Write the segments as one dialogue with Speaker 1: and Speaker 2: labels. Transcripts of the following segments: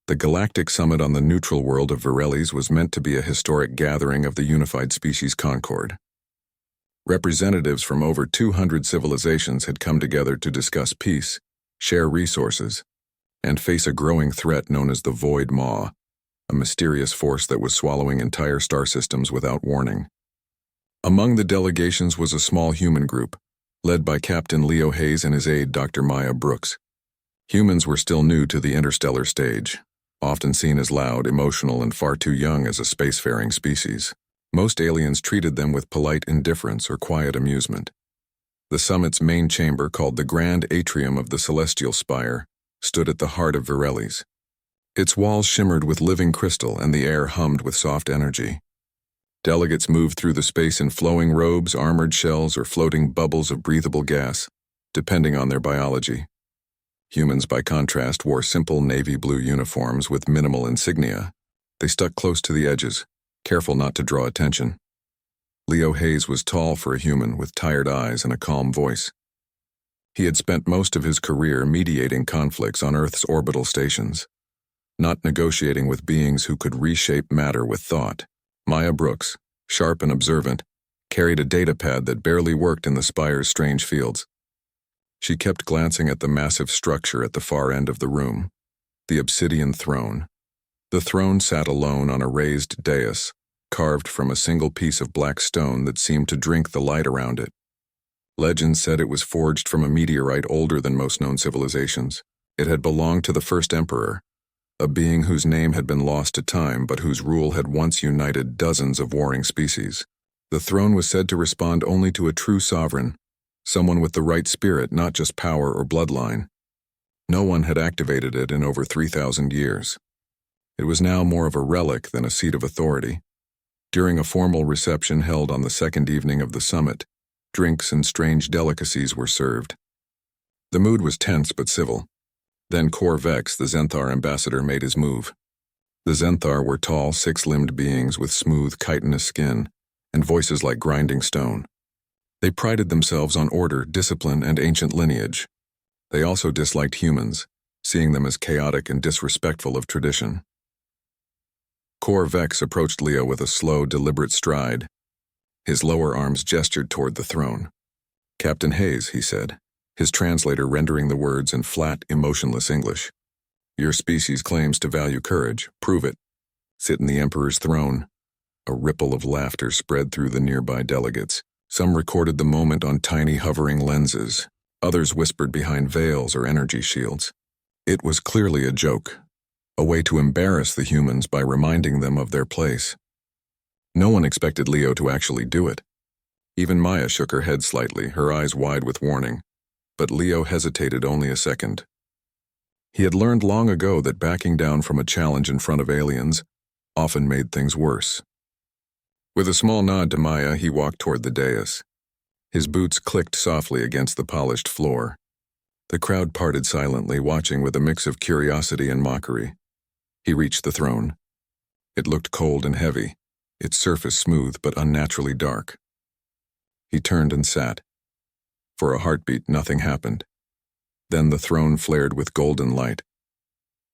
Speaker 1: The Galactic Summit on the neutral world of Virelis was meant to be a historic gathering of the unified species Concord. Representatives from over 200 civilizations had come together to discuss peace, share resources, and face a growing threat known as the Void Maw, a mysterious force that was swallowing entire star systems without warning. Among the delegations was a small human group, led by Captain Leo Hayes and his aide Dr. Maya Brooks. Humans were still new to the interstellar stage, often seen as loud, emotional, and far too young as a spacefaring species. Most aliens treated them with polite indifference or quiet amusement. The summit's main chamber, called the Grand Atrium of the Celestial Spire, stood at the heart of Virelis. Its walls shimmered with living crystal and the air hummed with soft energy. Delegates moved through the space in flowing robes, armored shells, or floating bubbles of breathable gas, depending on their biology. Humans, by contrast, wore simple navy blue uniforms with minimal insignia. They stuck close to the edges, careful not to draw attention. Leo Hayes was tall for a human with tired eyes and a calm voice. He had spent most of his career mediating conflicts on Earth's orbital stations, not negotiating with beings who could reshape matter with thought. Maya Brooks, sharp and observant, carried a datapad that barely worked in the spire's strange fields. She kept glancing at the massive structure at the far end of the room, the obsidian throne. The throne sat alone on a raised dais, carved from a single piece of black stone that seemed to drink the light around it. Legend said it was forged from a meteorite older than most known civilizations. It had belonged to the first emperor, a being whose name had been lost to time but whose rule had once united dozens of warring species. The throne was said to respond only to a true sovereign, someone with the right spirit, not just power or bloodline. No one had activated it in over 3,000 years. It was now more of a relic than a seat of authority. During a formal reception held on the second evening of the summit, drinks and strange delicacies were served. The mood was tense but civil. Then Vex, the Zenthar ambassador, made his move. The Zenthar were tall, six-limbed beings with smooth, chitinous skin and voices like grinding stone. They prided themselves on order, discipline, and ancient lineage. They also disliked humans, seeing them as chaotic and disrespectful of tradition. Vex approached Leo with a slow, deliberate stride. His lower arms gestured toward the throne. "Captain Hayes," he said, his translator rendering the words in flat, emotionless English. "Your species claims to value courage. Prove it. Sit in the Emperor's throne." A ripple of laughter spread through the nearby delegates. Some recorded the moment on tiny hovering lenses. Others whispered behind veils or energy shields. It was clearly a joke, a way to embarrass the humans by reminding them of their place. No one expected Leo to actually do it. Even Maya shook her head slightly, her eyes wide with warning. But Leo hesitated only a second. He had learned long ago that backing down from a challenge in front of aliens often made things worse. With a small nod to Maya, he walked toward the dais. His boots clicked softly against the polished floor. The crowd parted silently, watching with a mix of curiosity and mockery. He reached the throne. It looked cold and heavy, its surface smooth but unnaturally dark. He turned and sat. For a heartbeat, nothing happened. Then the throne flared with golden light.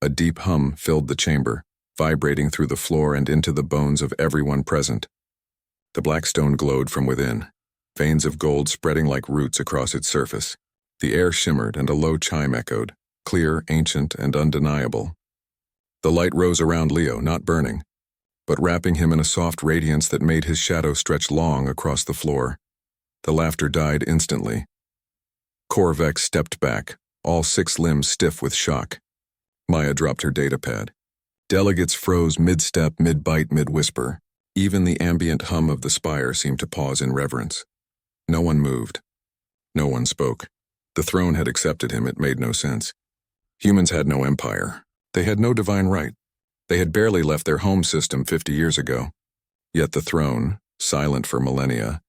Speaker 1: A deep hum filled the chamber, vibrating through the floor and into the bones of everyone present. The black stone glowed from within, veins of gold spreading like roots across its surface. The air shimmered and a low chime echoed, clear, ancient, and undeniable. The light rose around Leo, not burning, but wrapping him in a soft radiance that made his shadow stretch long across the floor. The laughter died instantly. Vex stepped back, all six limbs stiff with shock. Maya dropped her datapad. Delegates froze mid-step, mid-bite, mid-whisper. Even the ambient hum of the spire seemed to pause in reverence. No one moved. No one spoke. The throne had accepted him. It made no sense. Humans had no empire. They had no divine right. They had barely left their home system 50 years ago. Yet the throne, silent for millennia,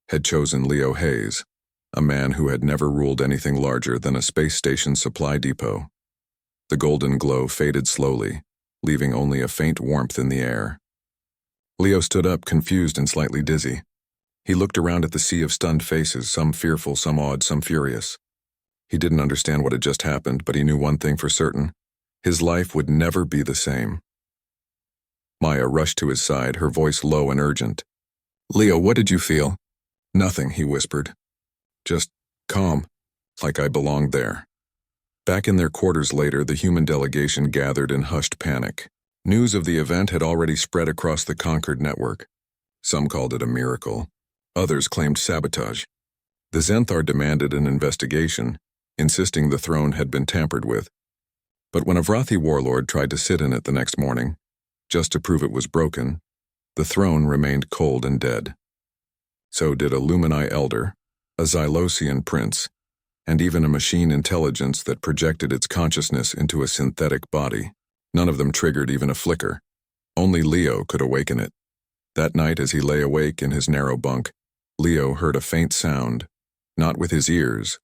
Speaker 1: had chosen Leo Hayes, a man who had never ruled anything larger than a space station supply depot. The golden glow faded slowly, leaving only a faint warmth in the air. Leo stood up, confused and slightly dizzy. He looked around at the sea of stunned faces, some fearful, some awed, some furious. He didn't understand what had just happened, but he knew one thing for certain. His life would never be the same. Maya rushed to his side, her voice low and urgent. "Leo, what did you feel?" "Nothing," he whispered. "Just calm, like I belonged there." Back in their quarters later, the human delegation gathered in hushed panic. News of the event had already spread across the Concord network. Some called it a miracle. Others claimed sabotage. The Zenthar demanded an investigation, insisting the throne had been tampered with. But when a Vrathi warlord tried to sit in it the next morning, just to prove it was broken, the throne remained cold and dead. So did a Lumini elder, a Xylosian prince, and even a machine intelligence that projected its consciousness into a synthetic body. None of them triggered even a flicker. Only Leo could awaken it. That night, as he lay awake in his narrow bunk, Leo heard a faint sound, not with his ears,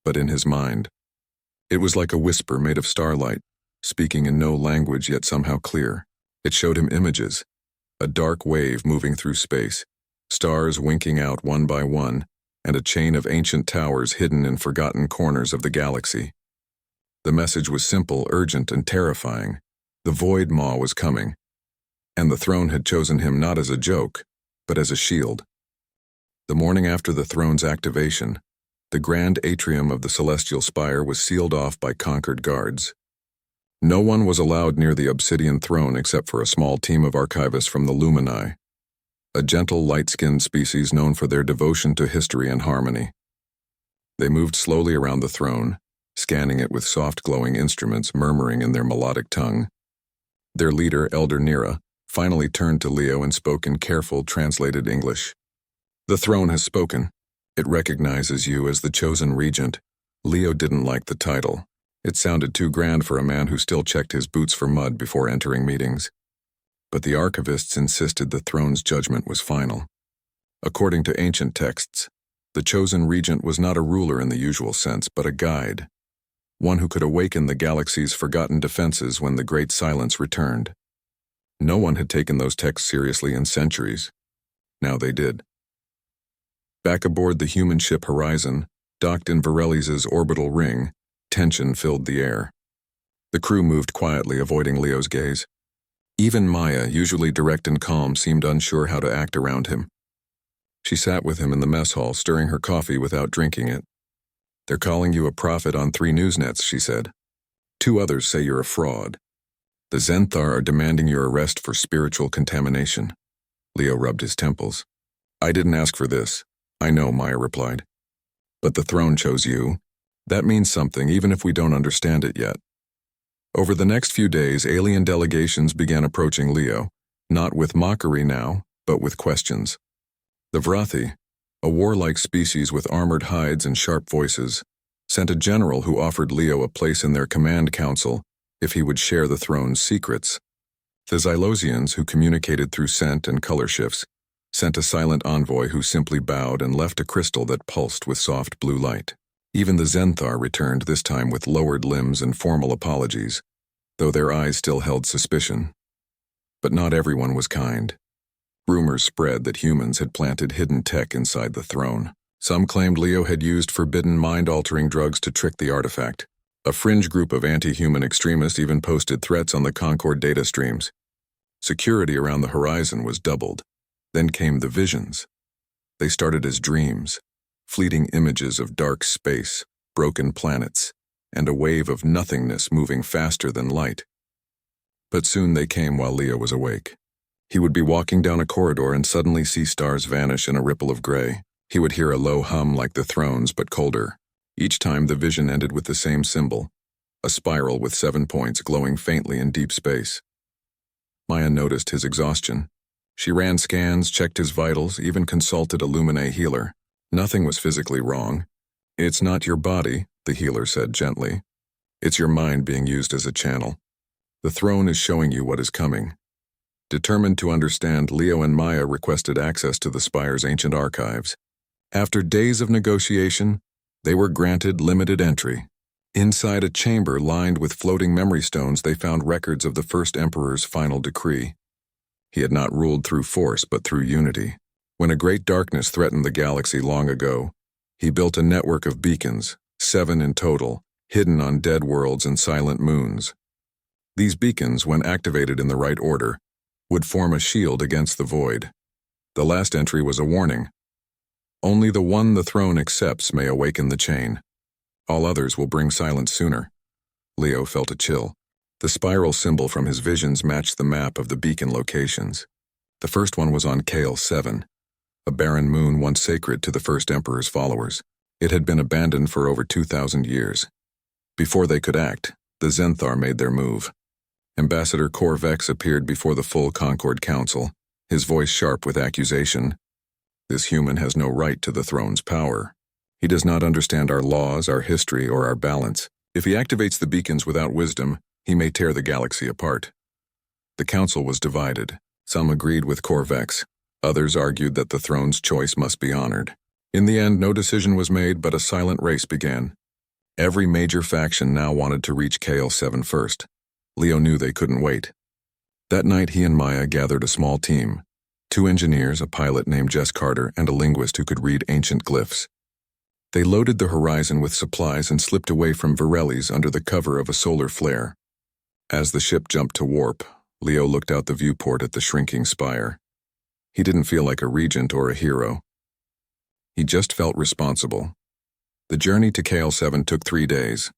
Speaker 1: but in his mind. It was like a whisper made of starlight, speaking in no language yet somehow clear. It showed him images, a dark wave moving through space, stars winking out one by one, and a chain of ancient towers hidden in forgotten corners of the galaxy. The message was simple, urgent, and terrifying. The Void Maw was coming, and the throne had chosen him not as a joke, but as a shield. The morning after the throne's activation, the grand atrium of the Celestial Spire was sealed off by Concord guards. No one was allowed near the obsidian throne except for a small team of archivists from the Lumini, a gentle, light-skinned species known for their devotion to history and harmony. They moved slowly around the throne, scanning it with soft glowing instruments murmuring in their melodic tongue. Their leader, Elder Nira, finally turned to Leo and spoke in careful, translated English. "The throne has spoken. It recognizes you as the chosen regent." Leo didn't like the title. It sounded too grand for a man who still checked his boots for mud before entering meetings. But the archivists insisted the throne's judgment was final. According to ancient texts, the chosen regent was not a ruler in the usual sense, but a guide, one who could awaken the galaxy's forgotten defenses when the Great Silence returned. No one had taken those texts seriously in centuries. Now they did. Back aboard the human ship Horizon, docked in Varelli's orbital ring, tension filled the air. The crew moved quietly, avoiding Leo's gaze. Even Maya, usually direct and calm, seemed unsure how to act around him. She sat with him in the mess hall, stirring her coffee without drinking it. "They're calling you a prophet on 3 news nets," she said. "2 others say you're a fraud. The Zenthar are demanding your arrest for spiritual contamination." Leo rubbed his temples. "I didn't ask for this." "I know," Maya replied. "But the throne chose you. That means something, even if we don't understand it yet." Over the next few days, alien delegations began approaching Leo, not with mockery now, but with questions. The Vrathi, a warlike species with armored hides and sharp voices, sent a general who offered Leo a place in their command council if he would share the throne's secrets. The Xylosians, who communicated through scent and color shifts, sent a silent envoy who simply bowed and left a crystal that pulsed with soft blue light. Even the Zenthar returned, this time with lowered limbs and formal apologies, though their eyes still held suspicion. But not everyone was kind. Rumors spread that humans had planted hidden tech inside the throne. Some claimed Leo had used forbidden mind-altering drugs to trick the artifact. A fringe group of anti-human extremists even posted threats on the Concord data streams. Security around the horizon was doubled. Then came the visions. They started as dreams, fleeting images of dark space, broken planets, and a wave of nothingness moving faster than light. But soon they came while Leo was awake. He would be walking down a corridor and suddenly see stars vanish in a ripple of gray. He would hear a low hum like the throne's, but colder. Each time the vision ended with the same symbol, a spiral with 7 points glowing faintly in deep space. Maya noticed his exhaustion. She ran scans, checked his vitals, even consulted a Lumine healer. Nothing was physically wrong. "It's not your body," the healer said gently. "It's your mind being used as a channel. The throne is showing you what is coming." Determined to understand, Leo and Maya requested access to the Spire's ancient archives. After days of negotiation, they were granted limited entry. Inside a chamber lined with floating memory stones, they found records of the first Emperor's final decree. He had not ruled through force, but through unity. When a great darkness threatened the galaxy long ago, he built a network of beacons, 7 in total, hidden on dead worlds and silent moons. These beacons, when activated in the right order, would form a shield against the void. The last entry was a warning. Only the one the throne accepts may awaken the chain. All others will bring silence sooner. Leo felt a chill. The spiral symbol from his visions matched the map of the beacon locations. The first one was on Kale 7, a barren moon once sacred to the first emperor's followers. It had been abandoned for over 2,000 years. Before they could act, the Zenthar made their move. Ambassador Corvex appeared before the full Concord Council, his voice sharp with accusation. This human has no right to the throne's power. He does not understand our laws, our history, or our balance. If he activates the beacons without wisdom, he may tear the galaxy apart. The council was divided. Some agreed with Corvex. Others argued that the throne's choice must be honored. In the end, no decision was made, but a silent race began. Every major faction now wanted to reach Kale 7 first. Leo knew they couldn't wait. That night, he and Maya gathered a small team. 2 engineers, a pilot named Jess Carter, and a linguist who could read ancient glyphs. They loaded the horizon with supplies and slipped away from Varelli's under the cover of a solar flare. As the ship jumped to warp, Leo looked out the viewport at the shrinking spire. He didn't feel like a regent or a hero. He just felt responsible. The journey to Kale 7 took 3 days.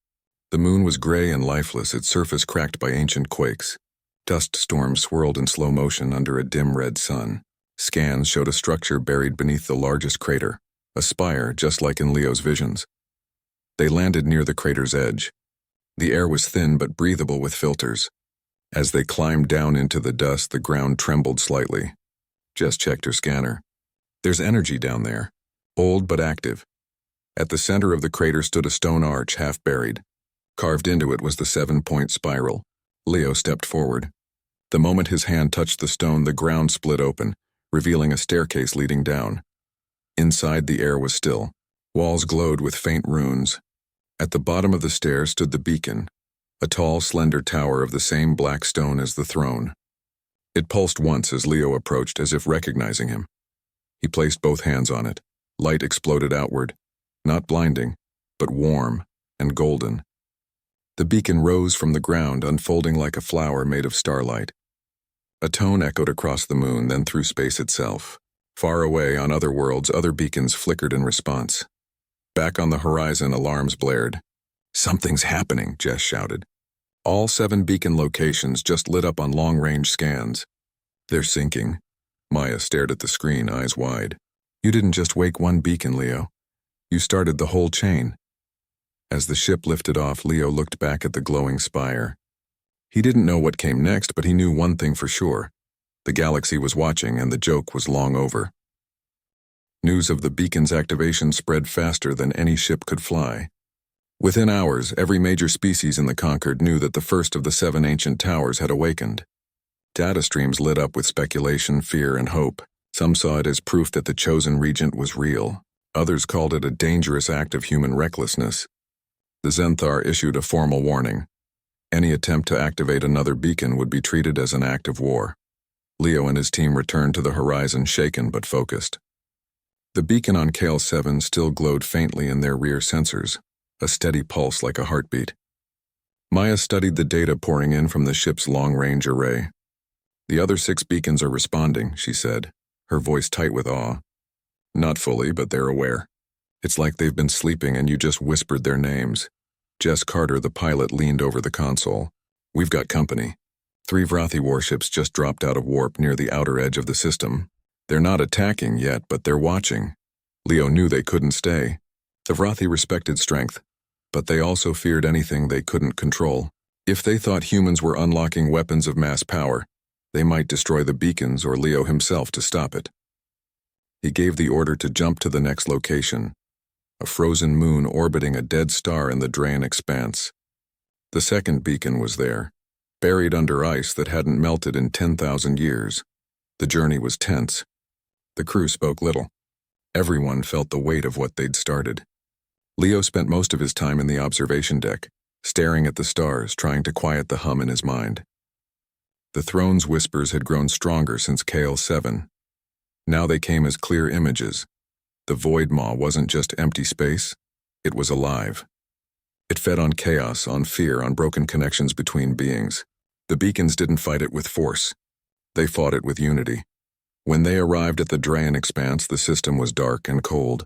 Speaker 1: The moon was gray and lifeless, its surface cracked by ancient quakes. Dust storms swirled in slow motion under a dim red sun. Scans showed a structure buried beneath the largest crater, a spire just like in Leo's visions. They landed near the crater's edge. The air was thin but breathable with filters. As they climbed down into the dust, the ground trembled slightly. Jess checked her scanner. There's energy down there, old but active. At the center of the crater stood a stone arch, half buried. Carved into it was the 7-point spiral. Leo stepped forward. The moment his hand touched the stone, the ground split open, revealing a staircase leading down. Inside, the air was still. Walls glowed with faint runes. At the bottom of the stairs stood the beacon, a tall, slender tower of the same black stone as the throne. It pulsed once as Leo approached, as if recognizing him. He placed both hands on it. Light exploded outward, not blinding, but warm and golden. The beacon rose from the ground, unfolding like a flower made of starlight. A tone echoed across the moon, then through space itself. Far away, on other worlds, other beacons flickered in response. Back on the horizon, alarms blared. "Something's happening," Jess shouted. All 7 beacon locations just lit up on long-range scans. "They're sinking." Maya stared at the screen, eyes wide. "You didn't just wake one beacon, Leo. You started the whole chain." As the ship lifted off, Leo looked back at the glowing spire. He didn't know what came next, but he knew one thing for sure. The galaxy was watching, and the joke was long over. News of the beacon's activation spread faster than any ship could fly. Within hours, every major species in the Concord knew that the first of the 7 ancient towers had awakened. Data streams lit up with speculation, fear, and hope. Some saw it as proof that the chosen regent was real. Others called it a dangerous act of human recklessness. The Zenthar issued a formal warning. Any attempt to activate another beacon would be treated as an act of war. Leo and his team returned to the horizon, shaken but focused. The beacon on Kale 7 still glowed faintly in their rear sensors, a steady pulse like a heartbeat. Maya studied the data pouring in from the ship's long-range array. "The other 6 beacons are responding," she said, her voice tight with awe. "Not fully, but they're aware. It's like they've been sleeping and you just whispered their names." Jess Carter, the pilot, leaned over the console. "We've got company. 3 Vrathi warships just dropped out of warp near the outer edge of the system. They're not attacking yet, but they're watching." Leo knew they couldn't stay. The Vrathi respected strength, but they also feared anything they couldn't control. If they thought humans were unlocking weapons of mass power, they might destroy the beacons or Leo himself to stop it. He gave the order to jump to the next location, a frozen moon orbiting a dead star in the Draen expanse. The second beacon was there, buried under ice that hadn't melted in 10,000 years. The journey was tense. The crew spoke little. Everyone felt the weight of what they'd started. Leo spent most of his time in the observation deck, staring at the stars, trying to quiet the hum in his mind. The throne's whispers had grown stronger since Kale 7. Now they came as clear images. The void maw wasn't just empty space, it was alive. It fed on chaos, on fear, on broken connections between beings. The beacons didn't fight it with force. They fought it with unity. When they arrived at the Drayan expanse, the system was dark and cold.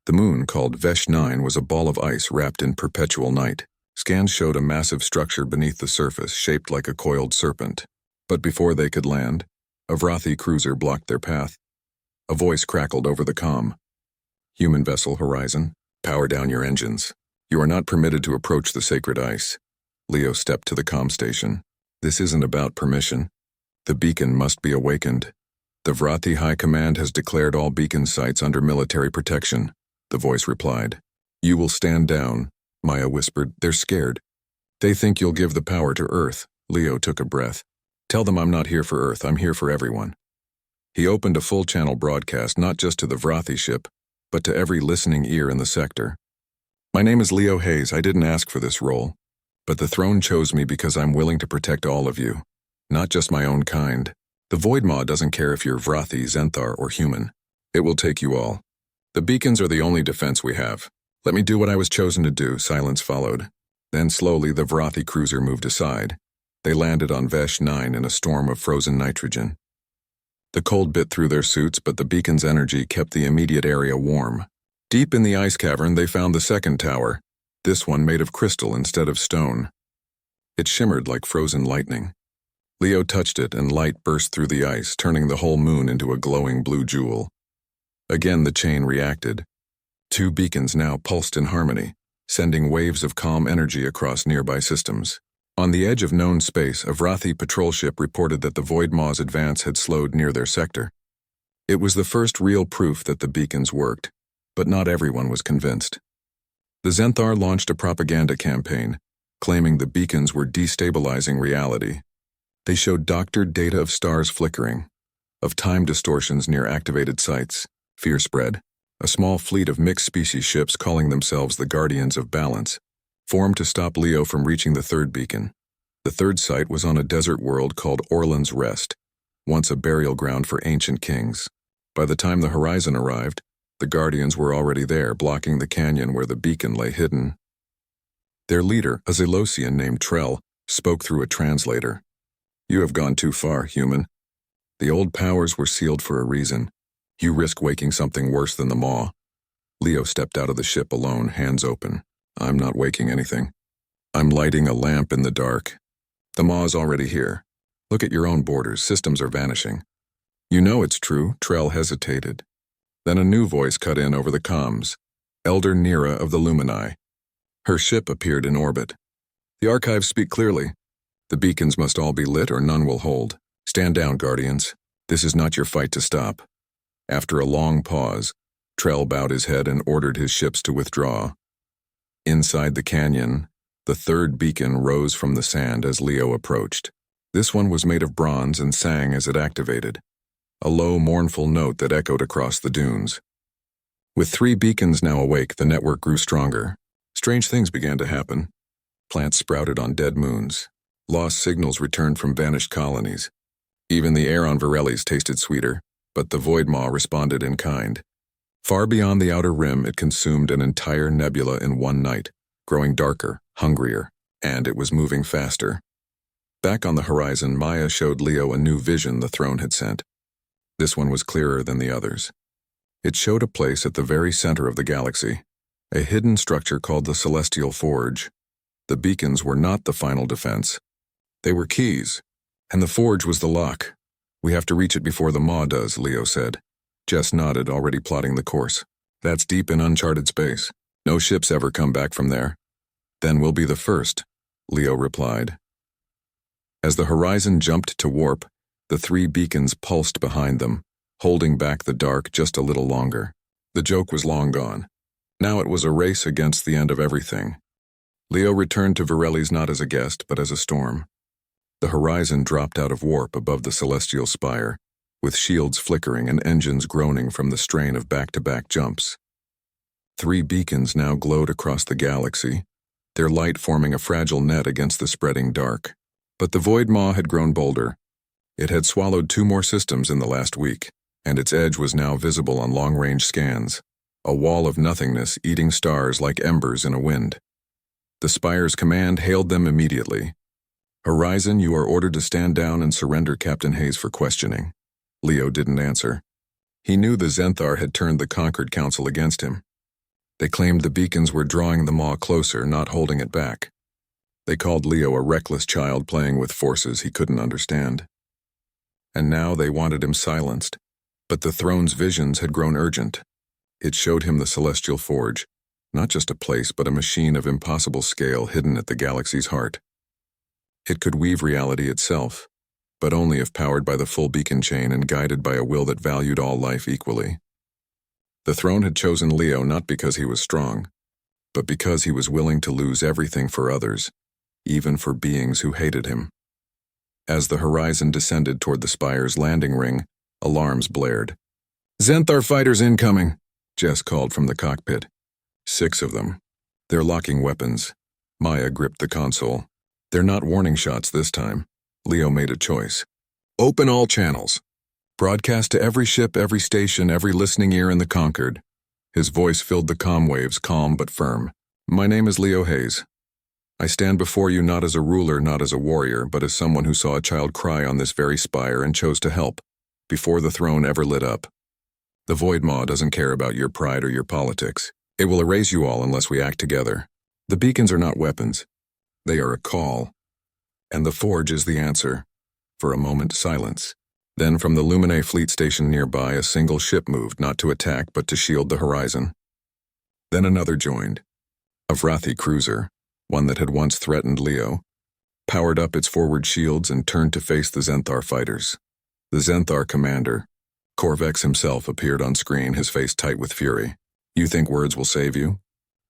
Speaker 1: The moon, called Vesh 9, was a ball of ice wrapped in perpetual night. Scans showed a massive structure beneath the surface, shaped like a coiled serpent. But before they could land, a Vrathi cruiser blocked their path. A voice crackled over the comm. "Human vessel Horizon, power down your engines. You are not permitted to approach the sacred ice." Leo stepped to the comm station. "This isn't about permission. The beacon must be awakened. The Vrathi High Command has declared all beacon sites under military protection," the voice replied. "You will stand down," Maya whispered. "They're scared. They think you'll give the power to Earth." Leo took a breath. "Tell them I'm not here for Earth, I'm here for everyone." He opened a full-channel broadcast not just to the Vrathi ship, but to every listening ear in the sector. "My name is Leo Hayes. I didn't ask for this role, but the throne chose me because I'm willing to protect all of you, not just my own kind. The Void Maw doesn't care if you're Vrathi, Zenthar, or human. It will take you all. The beacons are the only defense we have. Let me do what I was chosen to do." Silence followed. Then slowly the Vrathi cruiser moved aside. They landed on Vesh 9 in a storm of frozen nitrogen. The cold bit through their suits, but the beacon's energy kept the immediate area warm. Deep in the ice cavern, they found the second tower, this one made of crystal instead of stone. It shimmered like frozen lightning. Leo touched it, and light burst through the ice, turning the whole moon into a glowing blue jewel. Again the chain reacted. 2 beacons now pulsed in harmony, sending waves of calm energy across nearby systems. On the edge of known space, a Vrathi patrol ship reported that the Void Maw's advance had slowed near their sector. It was the first real proof that the beacons worked, but not everyone was convinced. The Zenthar launched a propaganda campaign, claiming the beacons were destabilizing reality. They showed doctored data of stars flickering, of time distortions near activated sites. Fear spread. A small fleet of mixed-species ships calling themselves the Guardians of Balance formed to stop Leo from reaching the third beacon. The third site was on a desert world called Orland's Rest, once a burial ground for ancient kings. By the time the Horizon arrived, the Guardians were already there, blocking the canyon where the beacon lay hidden. Their leader, a Zelosian named Trell, spoke through a translator. "You have gone too far, human. The old powers were sealed for a reason. You risk waking something worse than the Maw." Leo stepped out of the ship alone, hands open. "I'm not waking anything. I'm lighting a lamp in the dark. The Maw's already here. Look at your own borders, systems are vanishing." "You know it's true," Trell hesitated. Then a new voice cut in over the comms, Elder Nira of the Lumini. Her ship appeared in orbit. "The archives speak clearly. The beacons must all be lit or none will hold. Stand down, Guardians. This is not your fight to stop." After a long pause, Trell bowed his head and ordered his ships to withdraw. Inside the canyon, the third beacon rose from the sand as Leo approached. This one was made of bronze and sang as it activated, a low, mournful note that echoed across the dunes. With 3 beacons now awake, the network grew stronger. Strange things began to happen. Plants sprouted on dead moons. Lost signals returned from vanished colonies. Even the air on Varellis tasted sweeter, but the Void Maw responded in kind. Far beyond the outer rim, it consumed an entire nebula in one night, growing darker, hungrier, and it was moving faster. Back on the horizon, Maya showed Leo a new vision the throne had sent. This one was clearer than the others. It showed a place at the very center of the galaxy, a hidden structure called the Celestial Forge. The beacons were not the final defense. They were keys, and the forge was the lock. "We have to reach it before the Maw does," Leo said. Jess nodded, already plotting the course. "That's deep in uncharted space. No ships ever come back from there." "Then we'll be the first," Leo replied. As the horizon jumped to warp, the 3 beacons pulsed behind them, holding back the dark just a little longer. The joke was long gone. Now it was a race against the end of everything. Leo returned to Varellis not as a guest, but as a storm. The horizon dropped out of warp above the celestial spire, with shields flickering and engines groaning from the strain of back-to-back jumps. 3 beacons now glowed across the galaxy, their light forming a fragile net against the spreading dark. But the Void Maw had grown bolder. It had swallowed 2 more systems in the last week, and its edge was now visible on long-range scans, a wall of nothingness eating stars like embers in a wind. The spire's command hailed them immediately. Horizon, you are ordered to stand down and surrender Captain Hayes for questioning. Leo didn't answer. He knew the Zenthar had turned the Conquered Council against him. They claimed the beacons were drawing the Maw closer, not holding it back. They called Leo a reckless child playing with forces he couldn't understand. And now they wanted him silenced. But the throne's visions had grown urgent. It showed him the Celestial Forge, not just a place but a machine of impossible scale hidden at the galaxy's heart. It could weave reality itself, but only if powered by the full beacon chain and guided by a will that valued all life equally. The throne had chosen Leo not because he was strong, but because he was willing to lose everything for others, even for beings who hated him. As the Horizon descended toward the Spire's landing ring, alarms blared. "Zenthar fighters incoming," Jess called from the cockpit. 6 of them. They're locking weapons. Maya gripped the console. They're not warning shots this time. Leo made a choice. "Open all channels. Broadcast to every ship, every station, every listening ear in the Conquered." His voice filled the comm waves, calm but firm. "My name is Leo Hayes. I stand before you not as a ruler, not as a warrior, but as someone who saw a child cry on this very spire and chose to help, before the throne ever lit up. The Void Maw doesn't care about your pride or your politics. It will erase you all unless we act together. The beacons are not weapons. They are a call. And the Forge is the answer." For a moment, silence. Then from the Luminae fleet station nearby, a single ship moved, not to attack, but to shield the Horizon. Then another joined. A Vrathi cruiser, one that had once threatened Leo, powered up its forward shields and turned to face the Zenthar fighters. The Zenthar commander, Corvex himself, appeared on screen, his face tight with fury. "You think words will save you?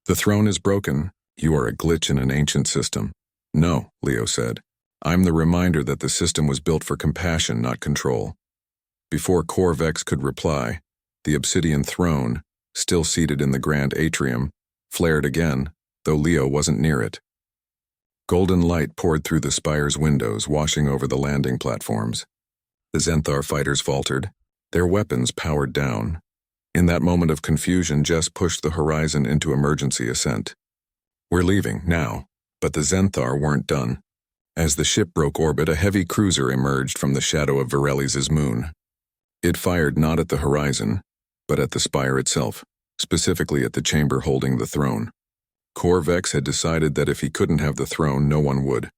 Speaker 1: The throne is broken. You are a glitch in an ancient system." "No," Leo said. "I'm the reminder that the system was built for compassion, not control." Before Corvex could reply, the obsidian throne, still seated in the grand atrium, flared again, though Leo wasn't near it. Golden light poured through the spire's windows, washing over the landing platforms. The Zenthar fighters faltered, their weapons powered down. In that moment of confusion, Jess pushed the Horizon into emergency ascent. "We're leaving, now." But the Zenthar weren't done. As the ship broke orbit, a heavy cruiser emerged from the shadow of Virellis' moon. It fired not at the Horizon, but at the spire itself, specifically at the chamber holding the throne. Corvex had decided that if he couldn't have the throne, no one would.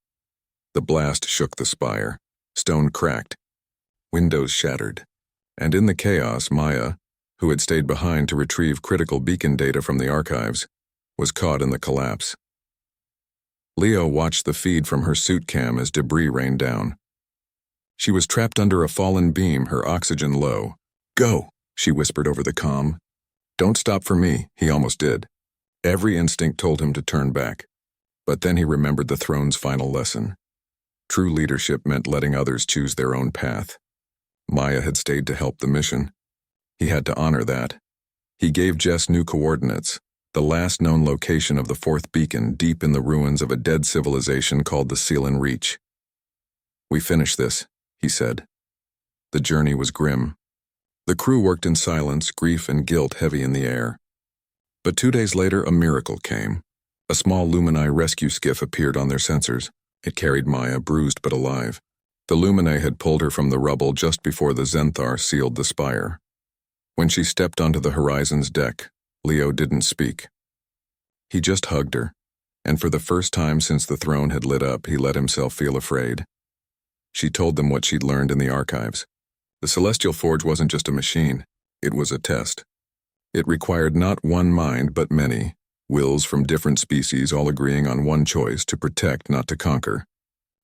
Speaker 1: The blast shook the spire. Stone cracked. Windows shattered. And in the chaos, Maya, who had stayed behind to retrieve critical beacon data from the archives, was caught in the collapse. Leo watched the feed from her suit cam as debris rained down. She was trapped under a fallen beam, her oxygen low. "Go," she whispered over the comm. "Don't stop for me," he almost did. Every instinct told him to turn back. But then he remembered the throne's final lesson. True leadership meant letting others choose their own path. Maya had stayed to help the mission. He had to honor that. He gave Jess new coordinates, the last known location of the 4th beacon, deep in the ruins of a dead civilization called the Sealan Reach. "We finished this," he said. The journey was grim. The crew worked in silence, grief and guilt heavy in the air. But 2 days later, a miracle came. A small Luminae rescue skiff appeared on their sensors. It carried Maya, bruised but alive. The Luminae had pulled her from the rubble just before the Zenthar sealed the spire. When she stepped onto the Horizon's deck, Leo didn't speak. He just hugged her, and for the first time since the throne had lit up, he let himself feel afraid. She told them what she'd learned in the archives. The Celestial Forge wasn't just a machine, it was a test. It required not one mind but many, wills from different species all agreeing on one choice: to protect, not to conquer.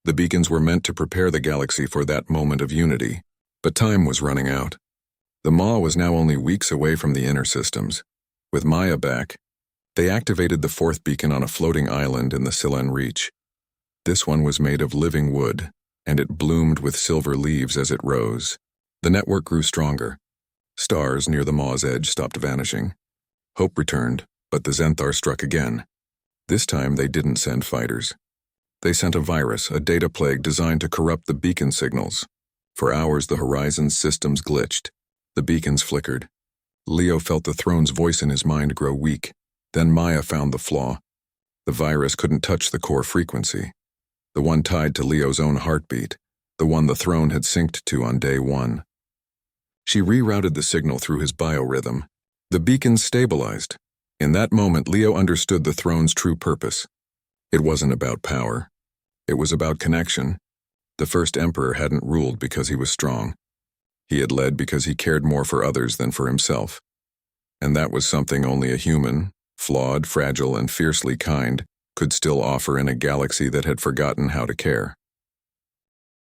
Speaker 1: The beacons were meant to prepare the galaxy for that moment of unity, but time was running out. The Maw was now only weeks away from the inner systems. With Maya back, they activated the 4th beacon on a floating island in the Sealan Reach. This one was made of living wood, and it bloomed with silver leaves as it rose. The network grew stronger. Stars near the Maw's edge stopped vanishing. Hope returned, but the Zenthar struck again. This time they didn't send fighters. They sent a virus, a data plague designed to corrupt the beacon signals. For hours the Horizon's systems glitched. The beacons flickered. Leo felt the throne's voice in his mind grow weak. Then Maya found the flaw. The virus couldn't touch the core frequency. the one tied to Leo's own heartbeat, the one the throne had synced to on day one. She rerouted the signal through his biorhythm. The beacons stabilized. In that moment, Leo understood the throne's true purpose. It wasn't about power. It was about connection. The first emperor hadn't ruled because he was strong. He had led because he cared more for others than for himself. And that was something only a human, flawed, fragile, and fiercely kind, could still offer in a galaxy that had forgotten how to care.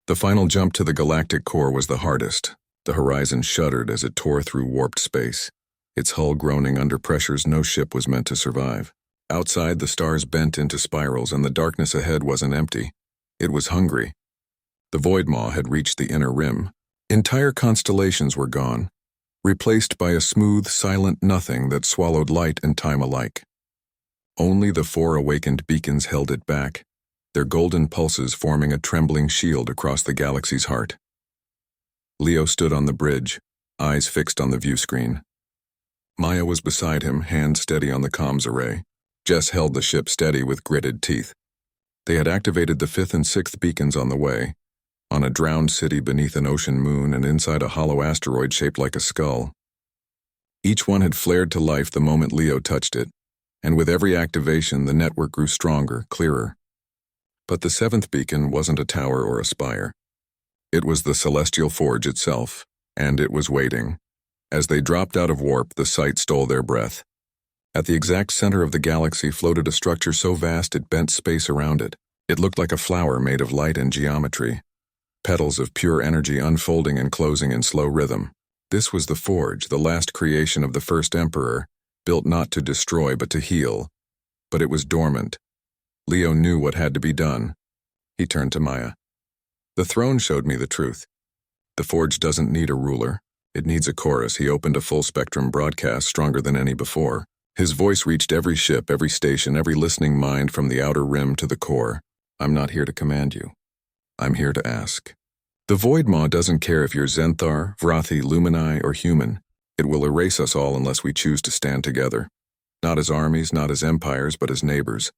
Speaker 1: The final jump to the galactic core was the hardest. The horizon shuddered as it tore through warped space, its hull groaning under pressures no ship was meant to survive. Outside, the stars bent into spirals and the darkness ahead wasn't empty. It was hungry. The void maw had reached the inner rim. Entire constellations were gone, replaced by a smooth, silent nothing that swallowed light and time alike. Only the 4 awakened beacons held it back, their golden pulses forming a trembling shield across the galaxy's heart. Leo stood on the bridge, eyes fixed on the view screen. Maya was beside him, hands steady on the comms array. Jess held the ship steady with gritted teeth. They had activated the 5th and 6th beacons on the way, on a drowned city beneath an ocean moon and inside a hollow asteroid shaped like a skull. Each one had flared to life the moment Leo touched it, and with every activation the network grew stronger, clearer. But the 7th beacon wasn't a tower or a spire. It was the celestial forge itself, and it was waiting. As they dropped out of warp, the sight stole their breath. At the exact center of the galaxy floated a structure so vast it bent space around it. It looked like a flower made of light and geometry, petals of pure energy unfolding and closing in slow rhythm. This was the forge, the last creation of the first emperor, built not to destroy but to heal. But it was dormant. Leo knew what had to be done. He turned to Maya. The throne showed me the truth. The forge doesn't need a ruler. It needs a chorus. He opened a full-spectrum broadcast stronger than any before. His voice reached every ship, every station, every listening mind from the outer rim to the core. I'm not here to command you. I'm here to ask. The Void Maw doesn't care if you're Zenthar, Vrathi, Lumini, or human. It will erase us all unless we choose to stand together. Not as armies, not as empires, but as neighbors.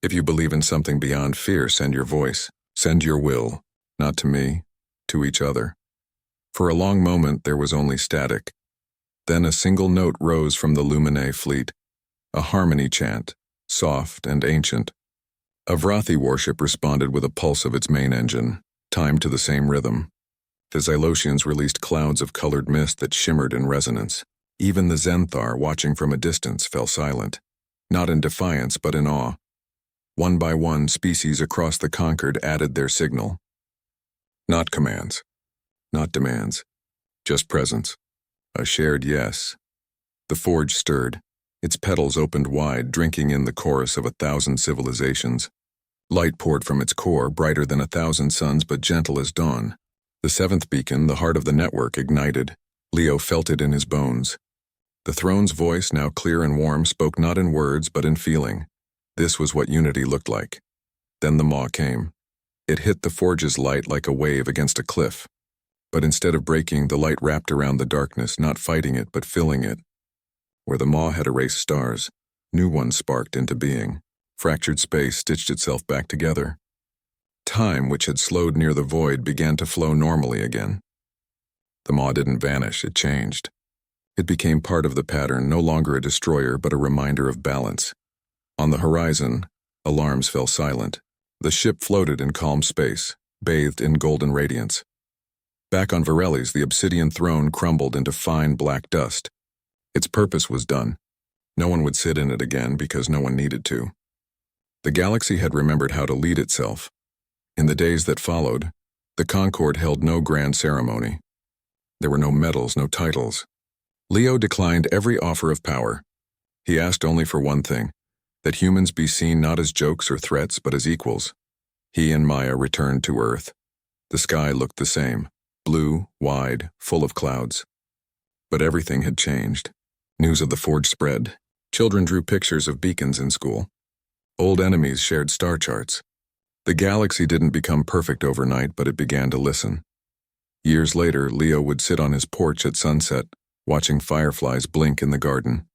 Speaker 1: If you believe in something beyond fear, send your voice. Send your will. Not to me, to each other. For a long moment there was only static. Then a single note rose from the Lumine fleet. A harmony chant, soft and ancient. A Vrathi warship responded with a pulse of its main engine, timed to the same rhythm. The Xylosians released clouds of colored mist that shimmered in resonance. Even the Zenthar, watching from a distance, fell silent. Not in defiance, but in awe. One by one, species across the conquered added their signal. Not commands. Not demands. Just presence. A shared yes. The forge stirred. Its petals opened wide, drinking in the chorus of 1,000 civilizations. Light poured from its core, brighter than 1,000 suns but gentle as dawn. The 7th beacon, the heart of the network, ignited. Leo felt it in his bones. The throne's voice, now clear and warm, spoke not in words but in feeling. This was what unity looked like. Then the maw came. It hit the forge's light like a wave against a cliff. But instead of breaking, the light wrapped around the darkness, not fighting it but filling it. Where the maw had erased stars, new ones sparked into being. Fractured space stitched itself back together. Time, which had slowed near the void, began to flow normally again. The maw didn't vanish, it changed. It became part of the pattern, no longer a destroyer but a reminder of balance. On the horizon, alarms fell silent. The ship floated in calm space, bathed in golden radiance. Back on Varelli's, the obsidian throne crumbled into fine black dust. Its purpose was done. No one would sit in it again because no one needed to. The galaxy had remembered how to lead itself. In the days that followed, the Concord held no grand ceremony. There were no medals, no titles. Leo declined every offer of power. He asked only for one thing, that humans be seen not as jokes or threats but as equals. He and Maya returned to Earth. The sky looked the same, blue, wide, full of clouds. But everything had changed. News of the forge spread. Children drew pictures of beacons in school. Old enemies shared star charts. The galaxy didn't become perfect overnight, but it began to listen. Years later, Leo would sit on his porch at sunset, watching fireflies blink in the garden.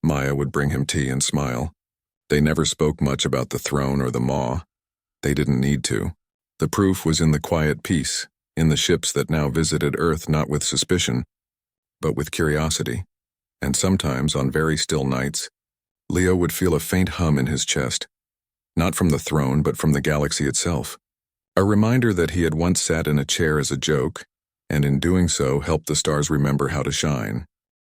Speaker 1: Maya would bring him tea and smile. They never spoke much about the throne or the maw. They didn't need to. The proof was in the quiet peace, in the ships that now visited Earth not with suspicion, but with curiosity. And sometimes, on very still nights, Leo would feel a faint hum in his chest, not from the throne but from the galaxy itself. A reminder that he had once sat in a chair as a joke, and in doing so helped the stars remember how to shine.